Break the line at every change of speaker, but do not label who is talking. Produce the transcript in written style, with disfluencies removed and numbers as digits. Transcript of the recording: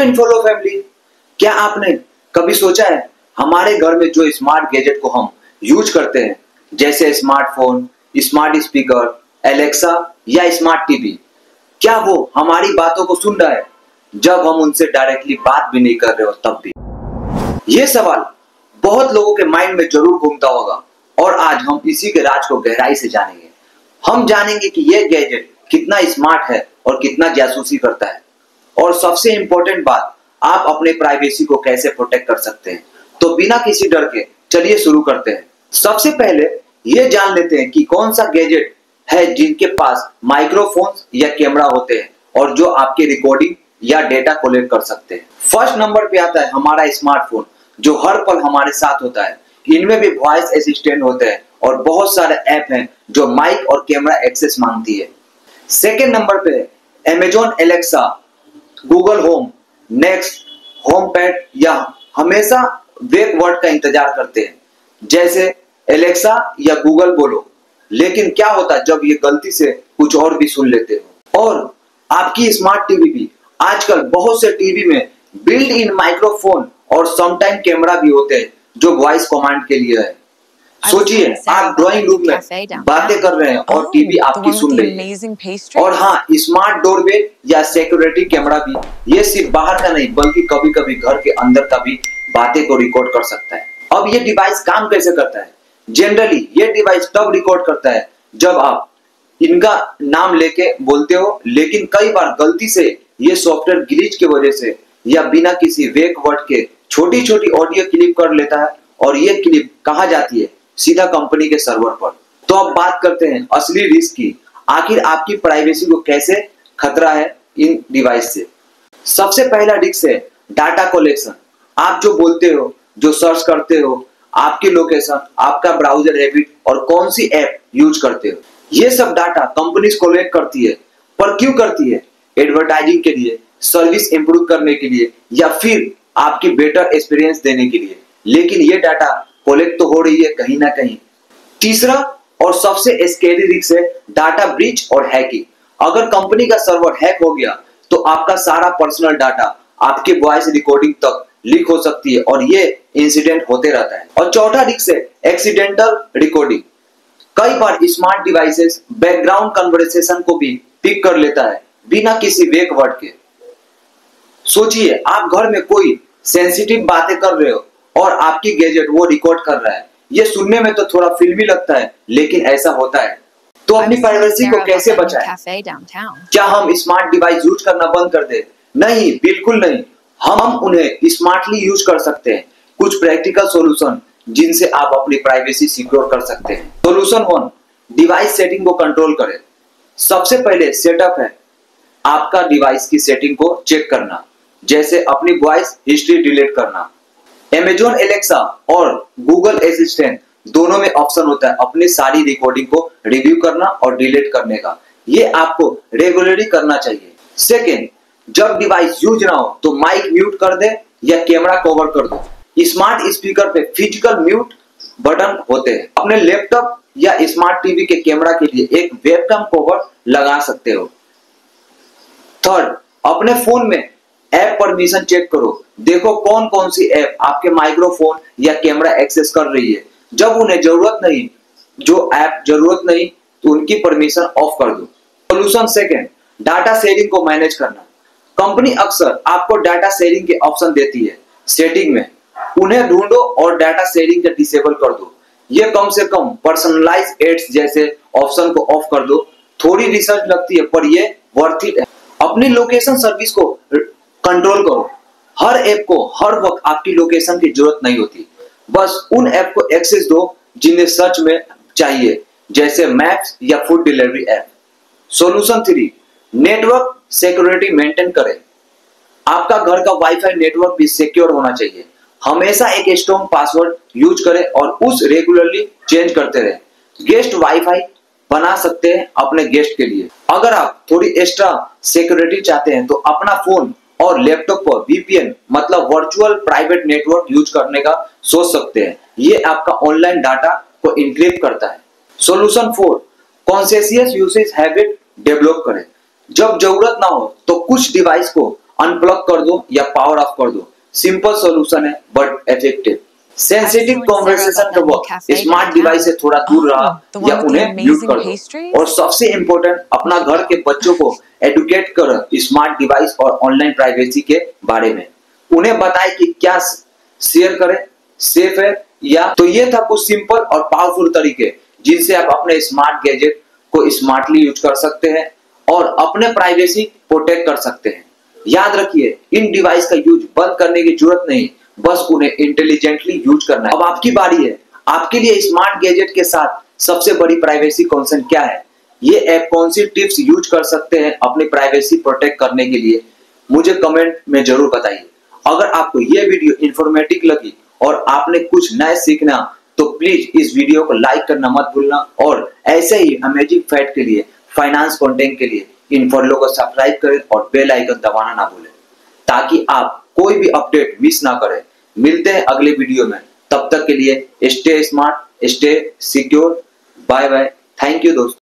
Friend follow family, क्या आपने कभी सोचा है हमारे घर में जो स्मार्ट गैजेट को हम यूज करते हैं जैसे स्मार्टफोन, स्मार्ट स्पीकर, एलेक्सा या स्मार्ट टीवी, क्या वो हमारी बातों को सुन रहा है जब हम उनसे डायरेक्टली बात भी नहीं कर रहे हो तब भी? ये सवाल बहुत लोगों के माइंड में जरूर घूमता होगा और आज हम इसी के राज को गहराई से जानेंगे। हम जानेंगे कि यह गैजेट कितना स्मार्ट है और कितना जासूसी करता है, और सबसे इंपॉर्टेंट बात, आप अपने प्राइवेसी को कैसे प्रोटेक्ट कर सकते हैं। तो बिना किसी डर के चलिए शुरू करते हैं। सबसे पहले ये जान लेते हैं कि कौन सा गैजेट है जिनके पास माइक्रोफोन्स या कैमरा होते हैं और जो आपके रिकॉर्डिंग या डेटा कलेक्ट कर सकते हैं। फर्स्ट नंबर पे आता है हमारा स्मार्टफोन, जो हर पल हमारे साथ होता है। इनमें भी वॉइस असिस्टेंट होते हैं और बहुत सारे ऐप हैं जो माइक और कैमरा एक्सेस मांगती है। सेकेंड नंबर पे Amazon Alexa, Google home, next, home pad या हमेशा वेक वर्ड का इंतजार करते हैं जैसे एलेक्सा या गूगल बोलो, लेकिन क्या होता है जब ये गलती से कुछ और भी सुन लेते हो। और आपकी स्मार्ट टीवी भी, आजकल बहुत से टीवी में बिल्ट इन माइक्रोफोन और समटाइम कैमरा भी होते हैं जो वॉइस कमांड के लिए है। सोचिए आप ड्राइंग रूम में बातें कर रहे हैं और टीवी आपकी सुन रही है। और हाँ, स्मार्ट डोरबेल या सिक्योरिटी कैमरा भी, ये सिर्फ बाहर का नहीं बल्कि कभी कभी घर के अंदर का भी बातें को रिकॉर्ड कर सकता है। अब ये डिवाइस काम कैसे करता है? जनरली ये डिवाइस तब रिकॉर्ड करता है जब आप इनका नाम लेके बोलते हो, लेकिन कई बार गलती से ये सॉफ्टवेयर ग्लिच की वजह से या बिना किसी वेक वर्ड के छोटी छोटी ऑडियो क्लिप कर लेता है और ये क्लिप कहाँ जाती है? सीधा कंपनी के सर्वर पर। तो अब बात करते हैं असली रिस्क की। आखिर आपकी प्राइवेसी को कैसे खतरा है इन डिवाइस से? सबसे पहला रिस्क है डाटा कलेक्शन। आप जो बोलते हो, जो सर्च करते हो, आपकी लोकेशन, आपका ब्राउजर हैबिट और कौन सी ऐप यूज करते हो, ये सब डाटा कंपनी कलेक्ट करती है। पर क्यों करती है? एडवर्टाइजिंग के लिए, सर्विस इंप्रूव करने के लिए या फिर आपकी बेटर एक्सपीरियंस देने के लिए। लेकिन ये डाटा कलेक्ट तो हो रही है कहीं ना कहीं। तीसरा और सबसे स्कैरी रिस्क है डाटा ब्रीच और हैकिंग। अगर कंपनी का सर्वर हैक हो गया तो आपका सारा पर्सनल डाटा आपके वॉइस रिकॉर्डिंग तक लीक हो सकती है और ये इंसिडेंट होते रहता है। और चौथा रिस्क है एक्सीडेंटल रिकॉर्डिंग। कई बार स्मार्ट डिवाइसेस बैकग्राउंड कन्वर्सेशन को भी पिक कर लेता है बिना किसी वेक वर्ड के। सोचिए आप घर में कोई सेंसिटिव बातें कर रहे हो और आपकी गैजेट वो रिकॉर्ड कर रहा है। ये सुनने में तो थोड़ा फिल्मी लगता है, लेकिन ऐसा होता है। तो अपनी प्राइवेसी को कैसे बचाएं? क्या हम स्मार्ट डिवाइस यूज करना बंद कर दें? नहीं, बिल्कुल नहीं। हम उन्हें स्मार्टली यूज कर सकते हैं। कुछ प्रैक्टिकल सॉल्यूशन जिनसे आप अपनी प्राइवेसी सिक्योर कर सकते हैं। सॉल्यूशन 1, डिवाइस सेटिंग को कंट्रोल करें। सबसे पहले सेटअप है आपका डिवाइस की सेटिंग को चेक करना, जैसे अपनी वॉइस हिस्ट्री डिलीट करना। अमेजॉन एलेक्सा और गूगल असिस्टेंट दोनों में ऑप्शन होता है अपनी सारी रिकॉर्डिंग को रिव्यू करना और डिलीट करने का। ये आपको रेगुलरली करना चाहिए। सेकेंड, जब डिवाइस यूज ना हो तो माइक म्यूट कर दे या कैमरा कवर कर दो। स्मार्ट स्पीकर पे फिजिकल म्यूट बटन होते हैं। अपने लैपटॉप या स्मार्ट टीवी के कैमरा के लिए एक वेबकैम कवर लगा सकते हो। थर्ड, अपने फोन में ऐप परमिशन चेक करो। देखो कौन कौन सी ऐप आपके माइक्रोफोन या कैमरा एक्सेस कर रही है। जब उन्हें जरूरत नहीं, जो ऐप जरूरत नहीं, तो उनकी परमिशन ऑफ कर दो। सॉल्यूशन सेकंड, डाटा शेयरिंग को मैनेज करना। कंपनी अक्सर आपको डाटा शेयरिंग के ऑप्शन देती है सेटिंग में। उन्हें ढूंढो और डाटा शेयरिंग का डिसेबल कर दो। ये कम से कम पर्सनलाइज एड्स जैसे ऑप्शन को ऑफ कर दो। थोड़ी रिसर्च लगती है पर ये वर्थ इट है। अपनी लोकेशन सर्विस को कंट्रोल करो। हर ऐप को हर वक्त आपकी लोकेशन की जरूरत नहीं होती। बस उन ऐप को एक्सेस दो जिन्हें सच में चाहिए, जैसे मैप्स या food delivery app. Solution 3, network security maintain करें। आपका घर का वाईफाई नेटवर्क भी सिक्योर होना चाहिए। हमेशा एक स्ट्रॉन्ग पासवर्ड यूज करें और उस रेगुलरली चेंज करते रहें। गेस्ट वाईफाई बना सकते हैं अपने गेस्ट के लिए। अगर आप थोड़ी एक्स्ट्रा सिक्योरिटी चाहते हैं तो अपना फोन और लैपटॉप पर VPN मतलब वर्चुअल प्राइवेट नेटवर्क यूज करने का सोच सकते हैं। ये आपका ऑनलाइन डाटा को इनक्रिप्ट करता है। Solution 4, conscious usage habit develop करें। जब जरूरत ना हो तो कुछ डिवाइस को अनप्लग कर दो या पावर ऑफ कर दो। सिंपल सॉल्यूशन है बट इफेक्टिव। सेंसिटिव कॉन्वर्सेशन का वक्त स्मार्ट डिवाइस से थोड़ा दूर रहा या उन्हें म्यूट कर दो। और सबसे इम्पोर्टेंट, अपना घर के बच्चों को एडुकेट करो स्मार्ट डिवाइस और ऑनलाइन प्राइवेसी के बारे में। उन्हें बताएं कि क्या शेयर करें, सेफ है या। तो ये था कुछ सिंपल और पावरफुल तरीके जिनसे आप अपने स्मार्ट गैजेट को स्मार्टली यूज कर सकते हैं और अपने प्राइवेसी प्रोटेक्ट कर सकते हैं। याद रखिए, इन डिवाइस का यूज बंद करने की जरूरत नहीं, बस उन्हें इंटेलिजेंटली यूज करना है। अब आपकी बारी है। आपके लिए स्मार्ट गैजेट के साथ सबसे बड़ी प्राइवेसी कंसर्न क्या है? ये ऐप कौन सी टिप्स यूज कर सकते हैं अपनी प्राइवेसी प्रोटेक्ट करने के लिए? मुझे कमेंट में जरूर बताइए। अगर आपको यह वीडियो इंफॉर्मेटिव लगी और आपने कुछ नया सीखना तो प्लीज इस वीडियो को लाइक करना मत भूलना और ऐसे ही अमेजिंग फैक्ट के लिए, फाइनेंस कंटेंट के लिए इन फॉलो को सब्सक्राइब करें और बेल आइकन दबाना ना भूलें ताकि आप कोई भी अपडेट मिस ना करें। मिलते हैं अगले वीडियो में, तब तक के लिए stay smart, stay secure. Bye bye. Thank you दोस्तों।